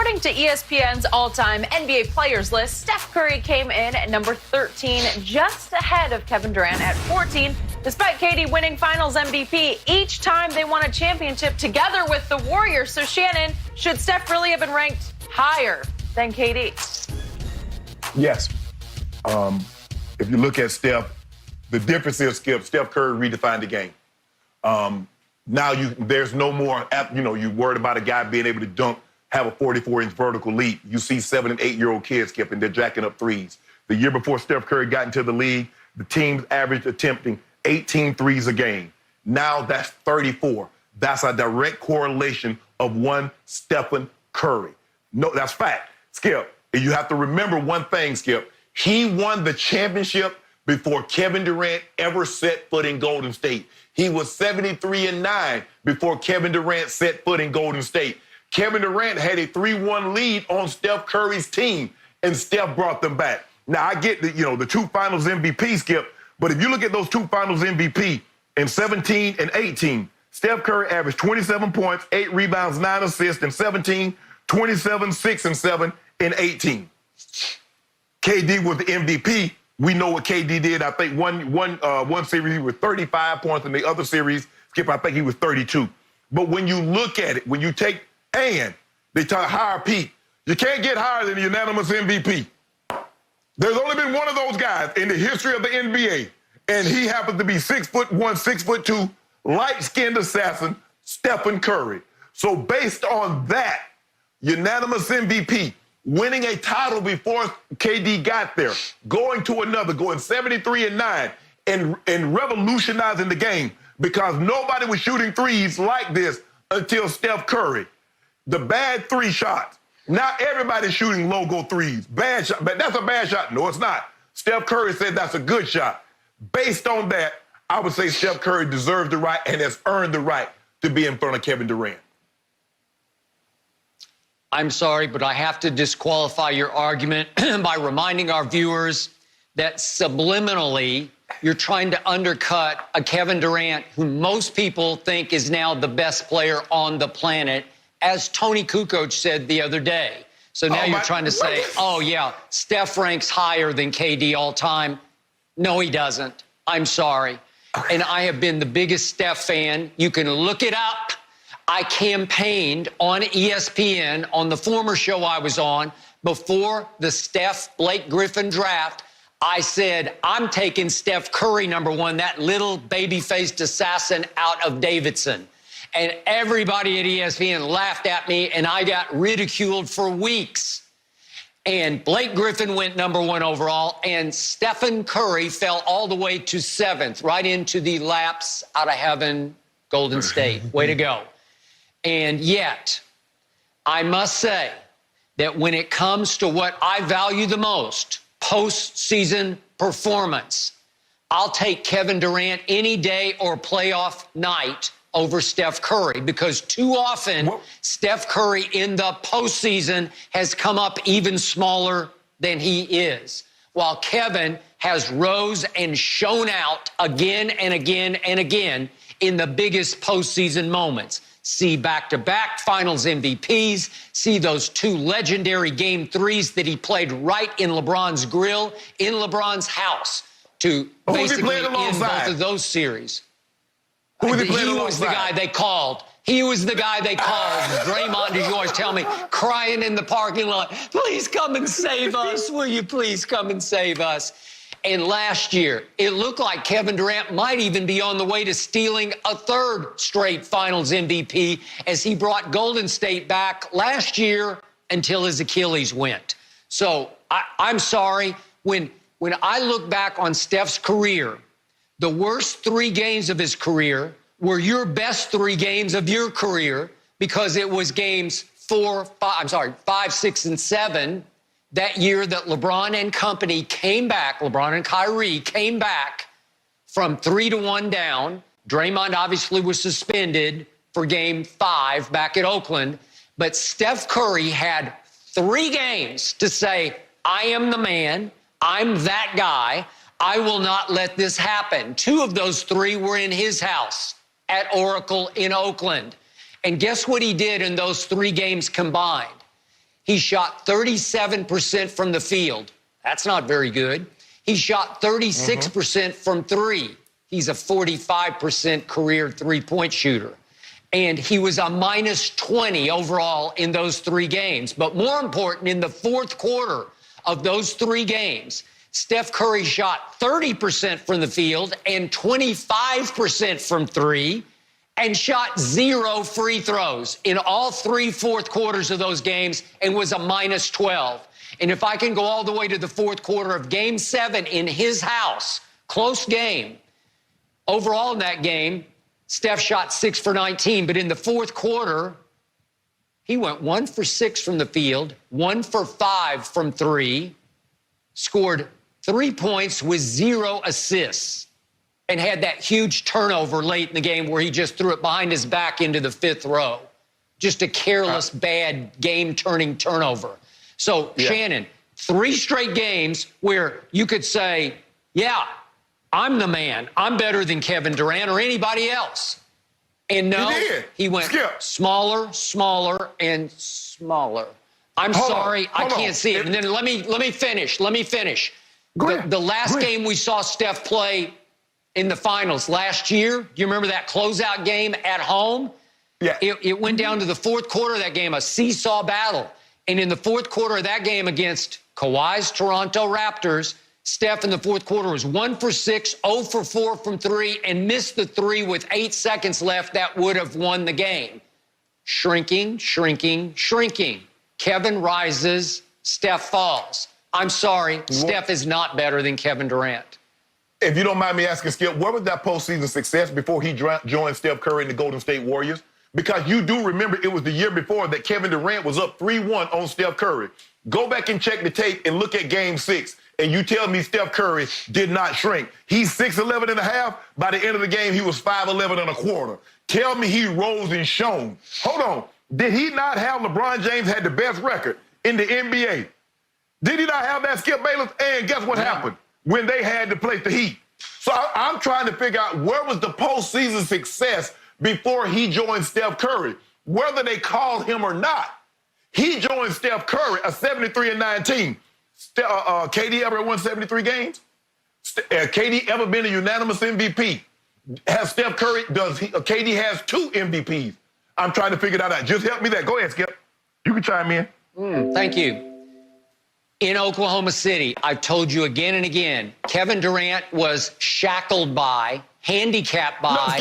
According to ESPN's all-time NBA players list, Steph Curry came in at number 13, just ahead of Kevin Durant at 14. Despite KD winning Finals MVP each time they won a championship together with the Warriors. So, Shannon, should Steph really have been ranked higher than KD? Yes. If you look at Steph, the difference is, Steph Curry redefined the game. Now there's no more, you worried about a guy being able to dunk, have a 44-inch vertical leap. You see 7- and 8-year-old kids, Skip, and they're jacking up threes. The year before Steph Curry got into the league, the teams averaged attempting 18 threes a game. Now that's 34. That's a direct correlation of one Stephen Curry. No, that's fact. Skip, you have to remember one thing, Skip. He won the championship before Kevin Durant ever set foot in Golden State. He was 73-9 before Kevin Durant set foot in Golden State. Kevin Durant had a 3-1 lead on Steph Curry's team, and Steph brought them back. Now, I get the two Finals MVP, Skip, but if you look at those two Finals MVP in 17 and 18, Steph Curry averaged 27 points, 8 rebounds, 9 assists in 17, 27, 6, and 7 in 18. KD was the MVP. We know what KD did. I think one series he was 35 points, and the other series, Skip, I think he was 32. But when you look at it, when you take they talk higher peak, you can't get higher than the unanimous MVP. There's only been one of those guys in the history of the NBA, and he happens to be 6'1", 6'2", light-skinned assassin, Stephen Curry. So based on that, unanimous MVP, winning a title before KD got there, going to another, going 73-9, and revolutionizing the game, because nobody was shooting threes like this until Steph Curry. The bad 3 shots. Now everybody's shooting logo threes. Bad shot, but that's a bad shot. No, it's not. Steph Curry said that's a good shot. Based on that, I would say Steph Curry deserves the right and has earned the right to be in front of Kevin Durant. I'm sorry, but I have to disqualify your argument by reminding our viewers that subliminally you're trying to undercut a Kevin Durant who most people think is now the best player on the planet, as Tony Kukoc said the other day. So now you're trying to say, oh, yeah, Steph ranks higher than KD all time. No, he doesn't. I'm sorry. And I have been the biggest Steph fan. You can look it up. I campaigned on ESPN on the former show I was on before the Steph-Blake Griffin draft. I said, I'm taking Steph Curry, number 1, that little baby-faced assassin out of Davidson. And everybody at ESPN laughed at me, and I got ridiculed for weeks. And Blake Griffin went number 1 overall, and Stephen Curry fell all the way to 7th, right into the laps out of heaven, Golden State. Way to go. And yet, I must say that when it comes to what I value the most, postseason performance, I'll take Kevin Durant any day or playoff night over Steph Curry, because too often Steph Curry in the postseason has come up even smaller than he is, while Kevin has rose and shown out again and again and again in the biggest postseason moments. See back-to-back Finals MVPs, see those 2 legendary Game 3s that he played right in LeBron's grill, in LeBron's house, to basically end both of those series. He was the guy they called. He was the guy they called. Draymond, did you always tell me, crying in the parking lot, please come and save us. Will you please come and save us? And last year, it looked like Kevin Durant might even be on the way to stealing a 3rd straight Finals MVP as he brought Golden State back last year until his Achilles went. So I'm sorry. When I look back on Steph's career, the worst 3 games of his career were your best 3 games of your career, because it was games 5, 6, and 7 that year that LeBron and company came back, LeBron and Kyrie came back from 3-1 down. Draymond obviously was suspended for Game 5 back at Oakland, but Steph Curry had 3 games to say, I am the man, I'm that guy, I will not let this happen. 2 of those 3 were in his house at Oracle in Oakland. And guess what he did in those 3 games combined? He shot 37% from the field. That's not very good. He shot 36% from three. He's a 45% career three-point shooter. And he was a minus 20 overall in those 3 games. But more important, in the fourth quarter of those 3 games, Steph Curry shot 30% from the field and 25% from three and shot 0 free throws in all 3 fourth quarters of those games and was a minus 12. And if I can go all the way to the fourth quarter of Game 7 in his house, close game, overall in that game, Steph shot 6 for 19, but in the fourth quarter, he went 1 for 6 from the field, 1 for 5 from three, scored 3 points with 0 assists, and had that huge turnover late in the game where he just threw it behind his back into the 5th row. Just a careless, bad game-turning turnover. So, Shannon, 3 straight games where you could say, yeah, I'm the man. I'm better than Kevin Durant or anybody else. And no, he went smaller, smaller, and smaller. I'm sorry, I can't see it. And then let me finish. The last game we saw Steph play in the finals last year, do you remember that closeout game at home? Yeah. It went down to the fourth quarter of that game, a seesaw battle. And in the fourth quarter of that game against Kawhi's Toronto Raptors, Steph in the fourth quarter was 1 for 6, 0 for 4 from three, and missed the 3 with 8 seconds left that would have won the game. Shrinking, shrinking, shrinking. Kevin rises, Steph falls. I'm sorry, Steph is not better than Kevin Durant. If you don't mind me asking, Skip, what was that postseason success before he joined Steph Curry in the Golden State Warriors? Because you do remember it was the year before that Kevin Durant was up 3-1 on Steph Curry. Go back and check the tape and look at Game 6, and you tell me Steph Curry did not shrink. He's 6'11 and a half. By the end of the game, he was 5'11 and a quarter. Tell me he rose and shone. Hold on. Did he not have LeBron James had the best record in the NBA? Did he not have that, Skip Bayless? And guess what happened when they had to play the Heat? So I'm trying to figure out where was the postseason success before he joined Steph Curry, whether they called him or not. He joined Steph Curry, a 73-19. KD ever won 73 games? KD ever been a unanimous MVP? Has Steph Curry, KD has 2 MVPs. I'm trying to figure that out. Just help me there. Go ahead, Skip. You can chime in. Thank you. In Oklahoma City, I've told you again and again, Kevin Durant was shackled by, handicapped by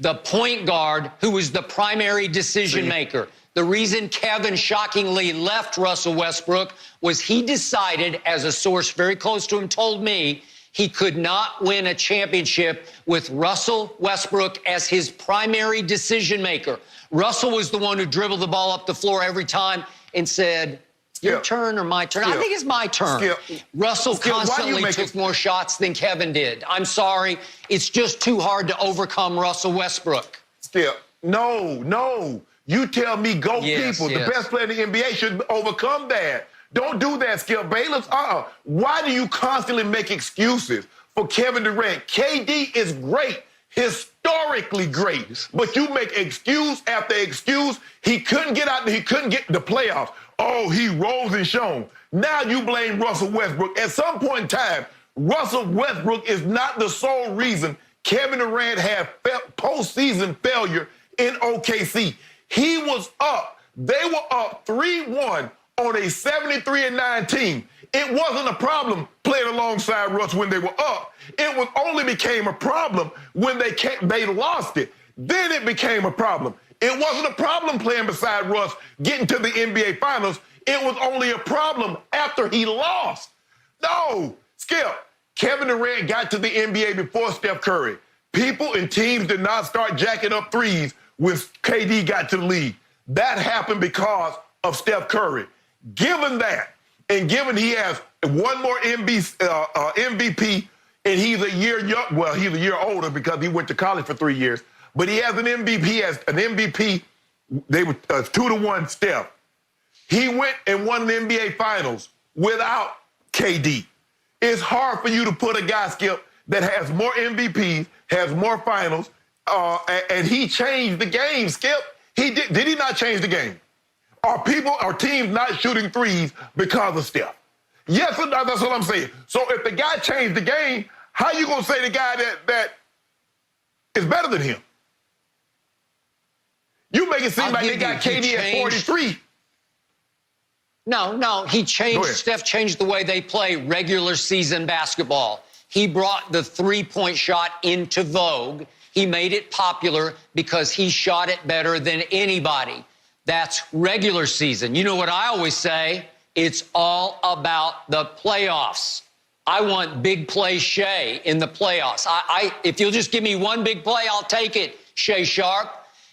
the point guard who was the primary decision maker. The reason Kevin shockingly left Russell Westbrook was he decided, as a source very close to him told me, he could not win a championship with Russell Westbrook as his primary decision maker. Russell was the one who dribbled the ball up the floor every time and said, your turn or my turn? I think it's my turn. Russell constantly took more shots than Kevin did. I'm sorry. It's just too hard to overcome Russell Westbrook. No. You tell me people. The best player in the NBA should overcome that. Don't do that, Skip Bayless. Why do you constantly make excuses for Kevin Durant? KD is great, historically great, but you make excuse after excuse. He couldn't get out. He couldn't get the playoffs. Oh, he rose and shone. Now you blame Russell Westbrook. At some point in time, Russell Westbrook is not the sole reason Kevin Durant had postseason failure in OKC. He was up. They were up 3-1 on a 73-19. It wasn't a problem playing alongside Russ when they were up. It only became a problem when they lost it. Then it became a problem. It wasn't a problem playing beside Russ, getting to the NBA Finals. It was only a problem after he lost. No, Skip, Kevin Durant got to the NBA before Steph Curry. People and teams did not start jacking up threes when KD got to the league. That happened because of Steph Curry. Given that, and given he has one more MVP, and he's a year young, well, he's a year older because he went to college for 3 years, but he has an MVP. He has an MVP. They were 2-1 Steph. He went and won the NBA Finals without KD. It's hard for you to put a guy, Skip, that has more MVPs, has more finals, and he changed the game, Skip. Did he not change the game? Are teams not shooting threes because of Steph? Yes, that's what I'm saying. So if the guy changed the game, how you gonna say the guy that is better than him? You make it seem like they got KD at 43. No, he changed. Steph changed the way they play regular season basketball. He brought the three-point shot into vogue. He made it popular because he shot it better than anybody. That's regular season. You know what I always say? It's all about the playoffs. I want big play Shea in the playoffs. If you'll just give me one big play, I'll take it, Shea Sharp.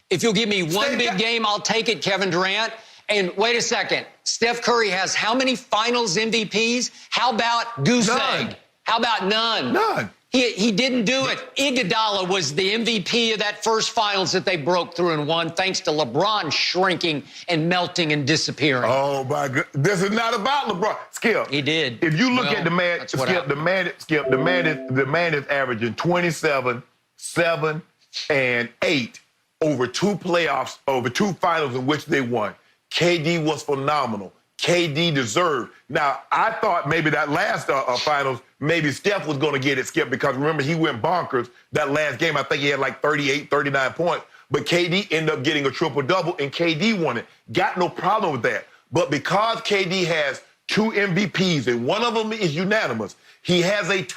If you'll give me one big game, I'll take it, Kevin Durant. And wait a second. Steph Curry has how many finals MVPs? How about goose egg? How about none? None. He didn't do it. Iguodala was the MVP of that first finals that they broke through and won, thanks to LeBron shrinking and melting and disappearing. Oh, my God. This is not about LeBron. Skip. He did. If you look at the man, Skip, the man is averaging 27, 7, and 8 over two playoffs, over two finals in which they won. KD was phenomenal. KD deserved. Now, I thought maybe that last finals, maybe Steph was going to get it, Skip, because remember, he went bonkers that last game. I think he had like 38, 39 points. But KD ended up getting a triple-double, and KD won it. Got no problem with that. But because KD has 2 MVPs, and one of them is unanimous, he has a